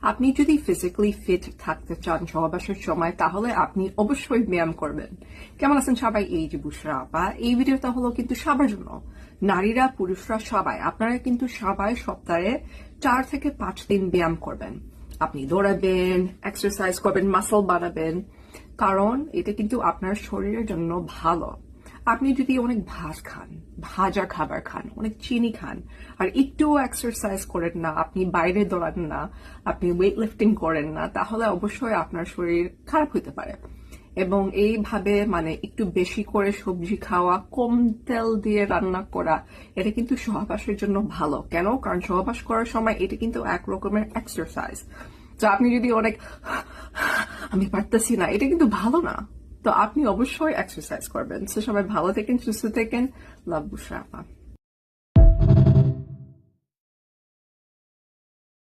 আপনি যদি physically fit থাকতে চান সহবাসের সময়, তাহলে আপনি অবশ্যই ব্যায়াম করবেন। কেমন আছেন সবাই? এই যে বুশরা আপা, এই ভিডিওটা হলো কিন্তু সবার জন্য, নারীরা পুরুষরা সবাই। আপনারা কিন্তু সবাই সপ্তাহে 4 থেকে 5 দিন ব্যায়াম করবেন। আপনি দৌড়াবেন, এক্সারসাইজ করবেন, মাসল বানাবেন, কারণ এটা কিন্তু আপনার শরীরের জন্য ভালো। আপনি যদি অনেক ভাত খান, ভাজা খাবার খান, অনেক চিনি খান, আর একটু এক্সারসাইজ করেন না, আপনি বাইরে দৌড়ান না, আপনি ওয়েট লিফটিং করেন না, তাহলে অবশ্যই আপনার শরীর খারাপ হতে পারে। এবং এইভাবে একটু বেশি করে সবজি খাওয়া, কম তেল দিয়ে রান্না করা, এটা কিন্তু সহবাসের জন্য ভালো। কেন? কারণ সহবাস করার সময় এটা কিন্তু এক রকমের এক্সারসাইজ। তো আপনি যদি অনেক আমি পারতেছি না, এটা কিন্তু ভালো না। তো আপনি অবশ্যই এক্সারসাইজ করবেন। সো সবাই ভালো থাকেন, সুস্থ থাকেন। লাভ বুশরা আপা।